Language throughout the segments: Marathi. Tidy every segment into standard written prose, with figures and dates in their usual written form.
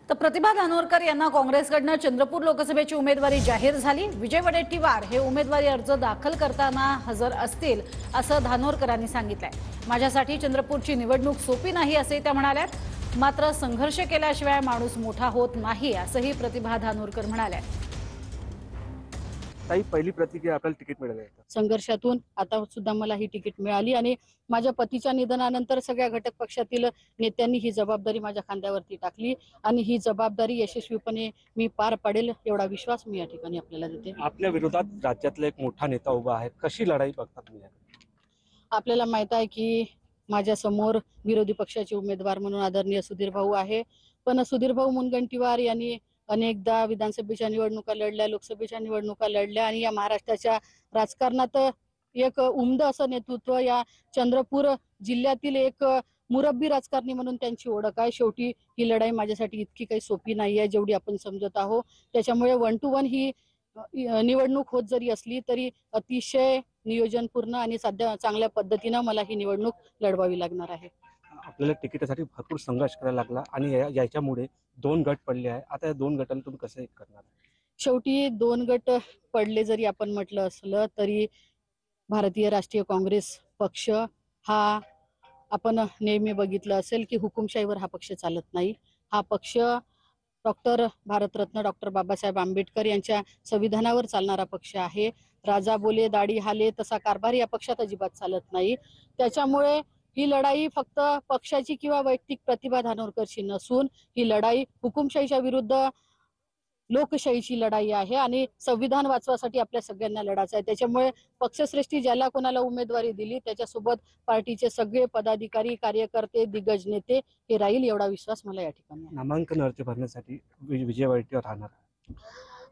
तर प्रतिभा धानोरकर यांना काँग्रेसकडनं चंद्रपूर लोकसभेची उमेदवारी जाहीर झाली। विजय वडेट्टीवार हे उमेदवारी अर्ज दाखल करताना हजर असतील असं धानोरकरांनी सांगितलंय। माझ्यासाठी चंद्रपूरची निवडणूक सोपी नाही असे त्या म्हणाल्यात। मात्र संघर्ष केल्याशिवाय माणूस मोठा होत नाही असंही प्रतिभा धानोरकर म्हणाल्या। ताई, पहिली प्रतिक्रिया आपल्याला तिकीट मिळाले संघर्षातून आता सुद्धा मला ही तिकीट मिळाली आणि माझ्या पतीच्या निधनानंतर सगळ्या घटक पक्षातील नेत्यांनी ही जबाबदारी माझ्या खांद्यावरती टाकली आणि ही जबाबदारी यशस्वीपणे मी पार पाडेल एवढा विश्वास मी या ठिकाणी आपल्याला देते। आपल्या विरोधात राज्यातला एक मोठा नेता उभा आहे, कशी लढाई बघता तुम्ही? आपल्याला माहित आहे की माझ्या समोर विरोधी पक्षाचे उमेदवार म्हणून आदरणीय सुधीर भाऊ आहे, पण सुधीर भाऊ मुनगंटीवार यांनी अनेकदा विधानसभेच्या निवडणुका लढल्या, लोकसभेच्या निवडणुका लढल्या आणि या महाराष्ट्राच्या राजकारणात एक उमदं असं नेतृत्व, या चंद्रपूर जिल्ह्यातील एक मुरब्बी राजकारणी म्हणून त्यांची ओळख आहे। शेवटी ही लढाई माझ्यासाठी इतकी काही सोपी नाही आहे जेवढी आपण समजत आहोत। त्याच्यामुळे 1 to 1 ही निवडणूक होत जरी असली तरी अतिशय नियोजनपूर्ण आणि साध्य चांगल्या पद्धतीने मला ही निवडणूक लढवावी लागणार आहे। आपल्याला तिकिटासाठी भरपूर संघर्ष करायला लागला आणि याच्यामुळे 2 गट पडले आहे। आता या 2 गटांना तुम्ही कसं करणार? शेवटी 2 गट पडले जरी आपण म्हटलं असलं तरी भारतीय राष्ट्रीय काँग्रेस पक्ष हा, आपण नेहमी बघितलं असेल की हुकुमशाहीवर हा पक्ष चालत नाही। हा पक्ष भारतरत्न डॉक्टर बाबासाहेब आंबेडकर यांच्या संविधानावर चालणारा पक्ष आहे। राजा बोले दाढी हाले तसा कारभार या पक्षात अजिबात चालत नाही। त्याच्यामुळे ही लढाई फक्त पक्षाची किंवा वैयक्तिक प्रतिभा धानोरकरची नसून ही लढाई हुकुमशाहीच्या विरुद्ध लोकशाहीची लढाई आहे आणि संविधान वाचवासाठी आपल्या सगळ्यांना लढायचं आहे। त्याच्यामुळे पक्षश्रेष्ठी ज्याला कोणाला उमेदवारी दिली त्याच्यासोबत पार्टीचे सगळे पदाधिकारी, कार्यकर्ते, दिग्गज नेते हे राहील एवढा विश्वास मला या ठिकाणी आहे। नामांकन अर्ज भरण्यासाठी विजय वडेट्टीवार राहणार?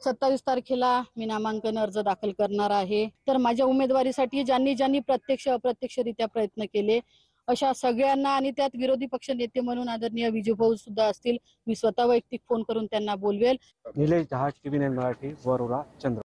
27 तारखेला मी नामांकन अर्ज दाखल करणार आहे। तर माझ्या उमेदवारीसाठी ज्यांनी प्रत्यक्ष अप्रत्यक्षरित्या प्रयत्न केले अशा सगळ्यांना आणि त्यात विरोधी पक्ष नेते म्हणून आदरणीय विजूभाऊ सुद्धा असतील, मी स्वतः वैयक्तिक फोन करून त्यांना बोलवेल। निलेश जहाज, TV9 मराठी, वरोरा, चंद्रपूर।